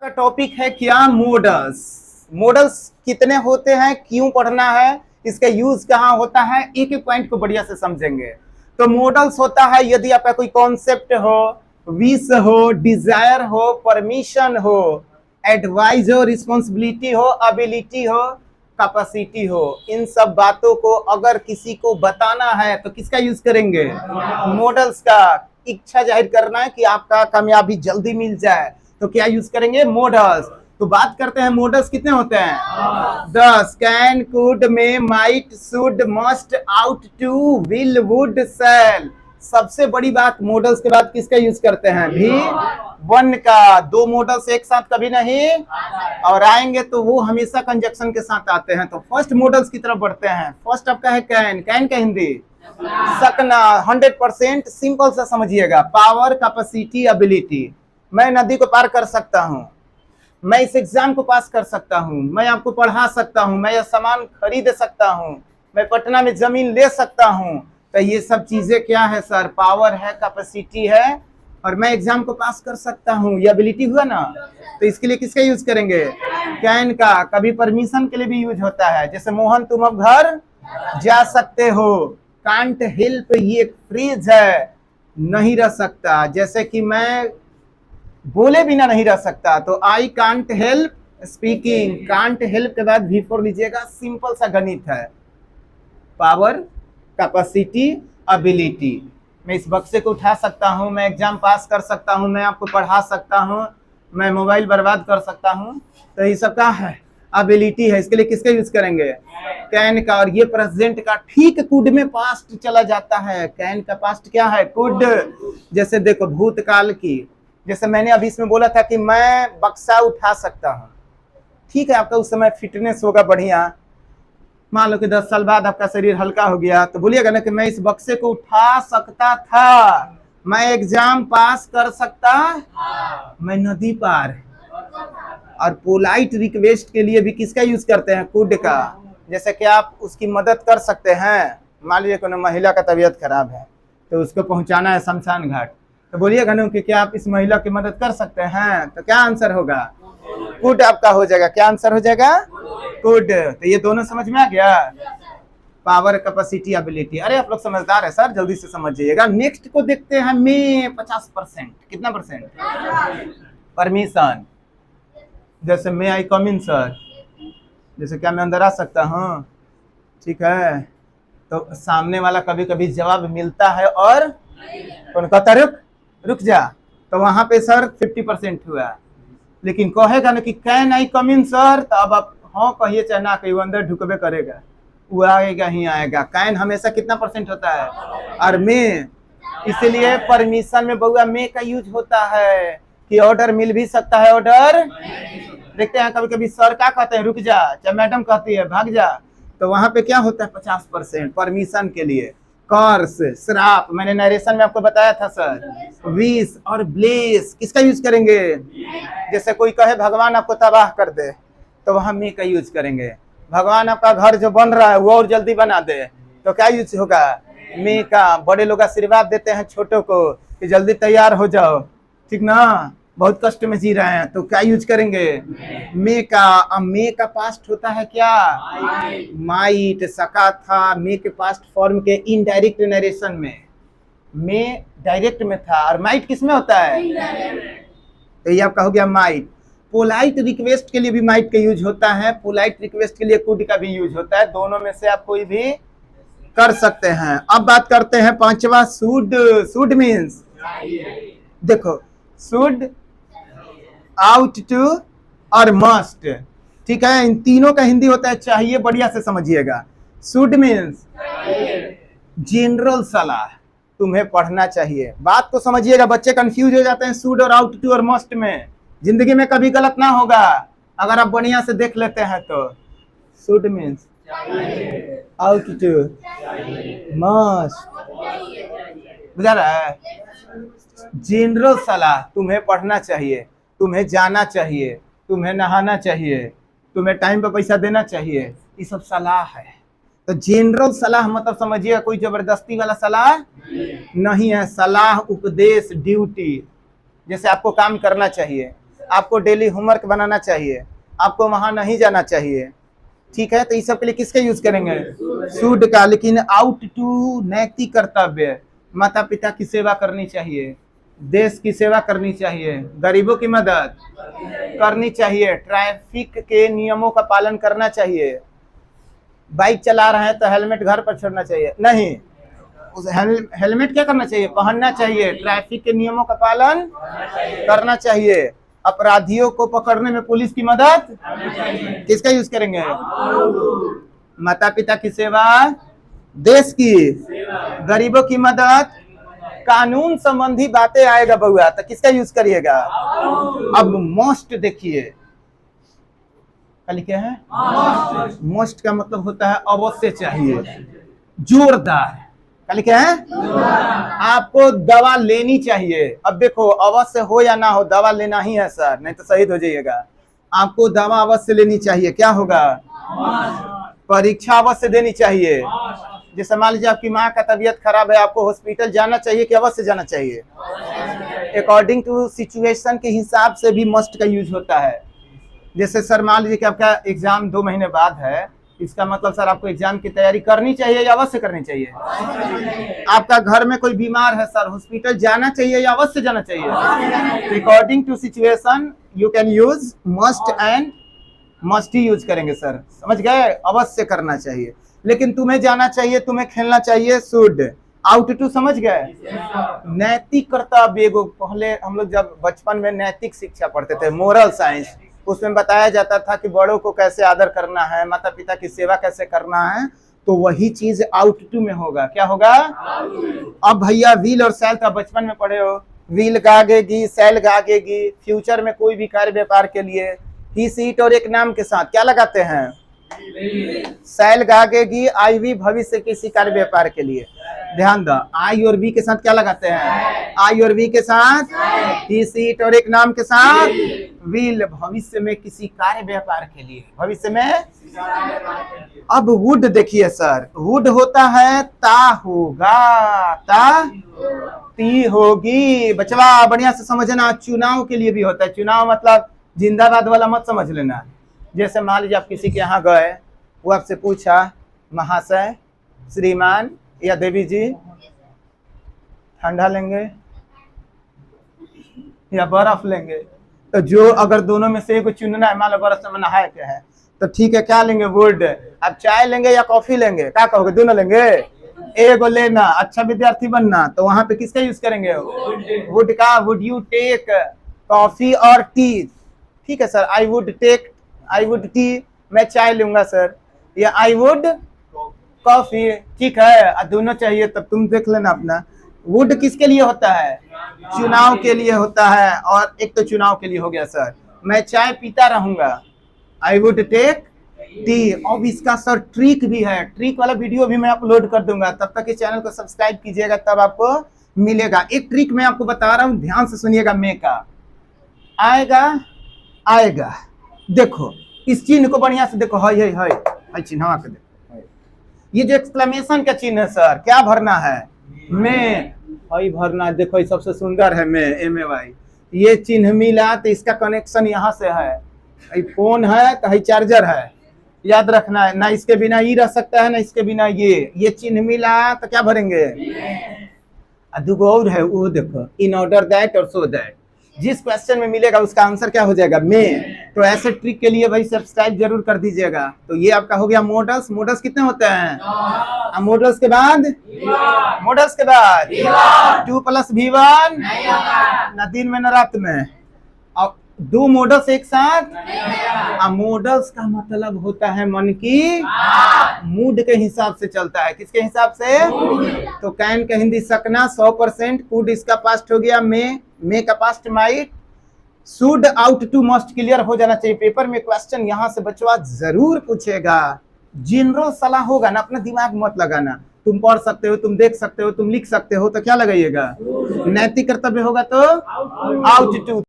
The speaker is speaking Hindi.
का टॉपिक है क्या? मॉडल्स। मॉडल्स कितने होते हैं, क्यों पढ़ना है, इसका यूज कहाँ होता है, एक एक पॉइंट को बढ़िया से समझेंगे। तो मॉडल्स होता है यदि आपका कोई कॉन्सेप्ट हो, विश हो, डिजायर हो, परमिशन हो, एडवाइस हो, रिस्पॉन्सिबिलिटी हो, एबिलिटी हो, कैपेसिटी हो, इन सब बातों को अगर किसी को बताना है तो किसका यूज करेंगे? मॉडल्स का। इच्छा जाहिर करना है कि आपका कामयाबी जल्दी मिल जाए तो क्या यूज करेंगे? मॉडल्स। तो बात करते हैं मॉडल्स कितने होते हैं? 10। Can, could, may, might, should, must, ought to, will, would, shall. सबसे बड़ी बात, मॉडल्स के बाद किसका यूज करते हैं? भी वन का। दो मॉडल्स एक साथ कभी नहीं, और आएंगे तो वो हमेशा कंजक्शन के साथ आते हैं। तो फर्स्ट मॉडल्स की तरफ बढ़ते हैं। फर्स्ट आपका है कैन। कैन का हिंदी सकना। 100% सिंपल सा समझिएगा। Power, capacity, ability. मैं नदी को पार कर सकता हूँ, मैं इस एग्जाम को पास कर सकता हूँ, मैं आपको पढ़ा सकता हूँ, मैं यह सामान खरीद सकता हूँ, मैं पटना में जमीन ले सकता हूँ। तो ये सब चीजें क्या है सर? पावर है, कैपेसिटी है, और मैं एग्जाम को पास कर सकता हूँ, ये एबिलिटी हुआ ना। तो इसके लिए किसका यूज करेंगे? कैन का। कभी परमिशन के लिए भी यूज होता है, जैसे मोहन तुम अब घर जा सकते हो। कांट हेल्प, ये एक फ्रेज है, नहीं रह सकता। जैसे कि मैं बोले बिना नहीं रह सकता, तो I can't help speaking. Can't help के बाद V4 लीजिएगा। सिंपल सा गणित है। Power, capacity, ability. मैं इस बक्से को उठा सकता हूँ, मैं एग्जाम पास कर सकता हूँ, मैं आपको पढ़ा सकता हूँ, मैं मोबाइल बर्बाद कर सकता हूँ। तो ये सब का है, एबिलिटी है। इसके लिए किसका यूज करेंगे? कैन का। और ये प्रेजेंट का ठीक कुड में पास्ट चला जाता है। कैन का पास्ट क्या है? कुड। जैसे देखो भूतकाल की, जैसे मैंने अभी इसमें बोला था कि मैं बक्सा उठा सकता हूँ, ठीक है, आपका उस समय फिटनेस होगा बढ़िया। मान लो कि 10 साल बाद आपका शरीर हल्का हो गया, तो बोलिएगा ना कि मैं इस बक्से को उठा सकता था, मैं एग्जाम पास कर सकता, मैं नदी पार। और पोलाइट रिक्वेस्ट के लिए भी किसका यूज करते हैं? कुड का। जैसे कि आप उसकी मदद कर सकते हैं। मान लीजिए कोई महिला का तबीयत खराब है, तो उसको पहुंचाना है शमशान घाट, तो बोलिएगा ना कि क्या आप इस महिला की मदद कर सकते हैं? तो क्या आंसर होगा? कुड आपका हो जाएगा। क्या आंसर हो जाएगा? कुड। तो ये दोनों समझ में आ गया। Power, capacity, ability. अरे आप लोग समझदार है सर, जल्दी से समझ जाइएगा। नेक्स्ट को देखते हैं। मैं 50%। कितना परसेंट? परमिशन। जैसे मे आई कम इन सर, जैसे क्या मैं अंदर आ सकता हूँ, ठीक है। तो सामने वाला कभी कभी जवाब मिलता है और कौन कहता रुक जा, तो वहां पे सर 50% हुआ। लेकिन कहेगा ना कि can I come in sir, तो अब आप हाँ कहिए चाहे ना कहिए, वो अंदर ढुकबे करेगा, वो आएगा ही आएगा। कैन हमेशा कितना परसेंट होता है? और मैं, इसलिए परमिशन में बउआ मे का यूज होता है कि ऑर्डर मिल भी सकता है, ऑर्डर। देखते हैं कभी कभी सर क्या कहते हैं? रुक जा, चाहे मैडम कहती है भाग जा, तो वहां पे क्या होता है? 50% परमिशन के लिए। कर्स, श्राप, मैंने नरेशन में आपको बताया था सर। विश और ब्लेस किसका यूज करेंगे? जैसे कोई कहे भगवान आपको तबाह कर दे, तो वहां मे का यूज करेंगे। भगवान आपका घर जो बन रहा है वो और जल्दी बना दे, तो क्या यूज होगा? मे का। बड़े लोग आशीर्वाद देते हैं छोटों को कि जल्दी तैयार हो जाओ, ठीक ना, बहुत कष्ट में जी रहे हैं, तो क्या यूज करेंगे? मे का। अब मे का पास्ट होता है क्या? माइट। सका था मे के पास्ट फॉर्म के इनडायरेक्ट नरेशन में। मे डायरेक्ट में था, और माइट किस में होता है? तो ये आपका हो गया माइट। पोलाइट रिक्वेस्ट के लिए भी माइट का यूज होता है, पोलाइट रिक्वेस्ट के लिए कुड का भी यूज होता है। दोनों में से आप कोई भी कर सकते हैं। अब बात करते हैं पांचवा, शुड। शुड मीन्स, देखो, शुड, आउट टू और मस्ट, ठीक है। इन तीनों का हिंदी होता है चाहिए। बढ़िया से समझिएगा। शुड मीन्स जनरल सलाह, तुम्हें पढ़ना चाहिए। बात को समझिएगा, बच्चे कंफ्यूज हो जाते हैं शुड और आउट टू और मस्ट में। जिंदगी में कभी गलत ना होगा अगर आप बढ़िया से देख लेते हैं तो। Should means ought to, must, बुझा रहा है? जनरल सलाह, तुम्हें पढ़ना चाहिए, तुम्हें जाना चाहिए, तुम्हें नहाना चाहिए, तुम्हें टाइम पे पैसा देना चाहिए, ये सब सलाह है। तो जनरल सलाह मतलब समझिए कोई जबरदस्ती वाला सलाह नहीं है। सलाह, उपदेश, ड्यूटी। जैसे आपको काम करना चाहिए, आपको डेली होमवर्क बनाना चाहिए, आपको वहां नहीं जाना चाहिए, ठीक है। तो इस सब के लिए किसका यूज करेंगे? शुड का। लेकिन आउट टू नैतिक कर्तव्य, माता पिता की सेवा करनी चाहिए, देश की सेवा करनी चाहिए, गरीबों की मदद करनी चाहिए, ट्रैफिक के नियमों का पालन करना चाहिए, बाइक चला रहे हैं तो हेलमेट घर पर छोड़ना चाहिए नहीं, उस हेलमेट क्या करना चाहिए? पहनना चाहिए, ट्रैफिक के नियमों का पालन करना चाहिए, अपराधियों को पकड़ने में पुलिस की मदद किसका यूज करेंगे? माता पिता की सेवा, देश की, गरीबों की मदद, कानून संबंधी बातें आएगा बउआ तो किसका यूज करिएगा? अब मोस्ट देखिए, कल क्या है? मोस्ट का मतलब होता है अवश्य चाहिए, जोरदार। कल क्या है? आपको दवा लेनी चाहिए। अब देखो अवश्य हो या ना हो, दवा लेना ही है सर, नहीं तो शहीद हो जाइएगा। आपको दवा अवश्य लेनी चाहिए, क्या होगा? परीक्षा अवश्य देनी चाहिए। जैसे मान लीजिए आपकी माँ का तबीयत खराब है, आपको हॉस्पिटल जाना चाहिए कि अवश्य जाना चाहिए? अकॉर्डिंग टू सिचुएशन के हिसाब से भी मस्ट का यूज होता है। जैसे सर मान लीजिए कि आपका एग्जाम 2 महीने बाद है, इसका मतलब सर आपको एग्जाम की तैयारी करनी चाहिए या अवश्य करनी चाहिए? आपका घर में कोई बीमार है सर, हॉस्पिटल जाना चाहिए या अवश्य जाना चाहिए? According to situation you can use must and must ही यूज करेंगे सर, समझ गए? अवश्य करना चाहिए। लेकिन तुम्हें जाना चाहिए, तुम्हें खेलना चाहिए, शुड। आउट टू समझ गए? नैतिक कर्तव्य, पहले हम लोग जब बचपन में नैतिक शिक्षा पढ़ते थे, मोरल साइंस, उसमें बताया जाता था कि बड़ों को कैसे आदर करना है, माता पिता की सेवा कैसे करना है, तो वही चीज आउट टू में होगा। क्या होगा? अब भैया व्हील और सैल तो बचपन में पढ़े हो, व्हील गागेगी, सैल गागेगी। फ्यूचर में कोई भी कार्य व्यापार के लिए ही सीट और एक नाम के साथ क्या लगाते हैं? सैल गागेगी, आई वी भविष्य किसी कार्य व्यापार के लिए। ध्यान दो, आई और वी के साथ क्या लगाते हैं? आई और वी के साथ ही सीट और एक नाम के साथ व्हील, भविष्य में किसी कार्य व्यापार के लिए, भविष्य में। अब वुड देखिए सर, वुड होता है ता होगा, ता ती होगी। बचवा बढ़िया से समझना, चुनाव के लिए भी होता है। चुनाव मतलब जिंदाबाद वाला मत समझ लेना। जैसे मान लीजिए आप किसी के यहाँ गए, वो आपसे पूछा महाशय, श्रीमान या देवी जी ठंडा लेंगे या बर्फ लेंगे? तो जो अगर दोनों में से एक चुनना है, मान लो बर्फ से नहाए के है, तो ठीक है क्या लेंगे? वुड। अब चाय लेंगे या कॉफी लेंगे? क्या कहोगे? दोनों लेंगे? एगो लेना, अच्छा विद्यार्थी बनना, तो वहां पे किसका यूज करेंगे? वुड का। वुड यू टेक कॉफी और टी? ठीक है सर, आई वुड टी, मैं चाय लूंगा सर, या आई वुड कॉफी। ठीक है, दोनों चाहिए तब तुम देख लेना अपना। वुड किसके लिए होता है? चुनाव के लिए होता है। और एक तो चुनाव के लिए हो गया सर, मैं चाय पीता रहूंगा, आई वुड टेक टी। अब इसका सर ट्रिक भी है, ट्रिक वाला वीडियो भी मैं अपलोड कर दूंगा, तब तक इस चैनल को सब्सक्राइब कीजिएगा, तब आपको मिलेगा। एक ट्रिक मैं आपको बता रहा हूं, ध्यान से सुनिएगा। मे का आएगा, देखो इस चिन्ह को बढ़िया से देखो, हाय चिन्ह के देखो, ये जो एक्सक्लेमेशन का चिन्ह है सर, क्या भरना है? में हई भरना है। देखो ये सबसे सुंदर है, में MAY। ये चिन्ह मिला तो इसका कनेक्शन यहाँ से है, फोन है तो हई चार्जर है, याद रखना है। ना इसके बिना ये रह सकता है, ना इसके बिना ये चिन्ह मिला तो क्या भरेंगे? दुगो और है, वो देखो, इन ऑर्डर दैट और सो दैट। जिस क्वेश्चन में मिलेगा उसका आंसर क्या हो जाएगा? में। तो ऐसे ट्रिक के लिए भाई सब्सक्राइब जरूर कर दीजिएगा। तो ये आपका हो गया मॉडल्स। मॉडल्स कितने होते हैं? मॉडल्स के बाद 2 + V1 ना दिन में ना रात में। और 2 मॉडल्स एक साथ। मॉडल्स का मतलब होता है मन की मूड के हिसाब से चलता है। किसके हिसाब से? तो कैन का हिंदी सकना 100%, कुड इसका पास्ट हो गया, मे का past might, should ought to must clear हो जाना चाहिए। पेपर में क्वेश्चन यहाँ से बचवा जरूर पूछेगा, जनरल सलाह होगा ना, अपना दिमाग मत लगाना। तुम पढ़ सकते हो, तुम देख सकते हो, तुम लिख सकते हो, तो क्या लगाइएगा? नैतिक कर्तव्य होगा तो आउट टू।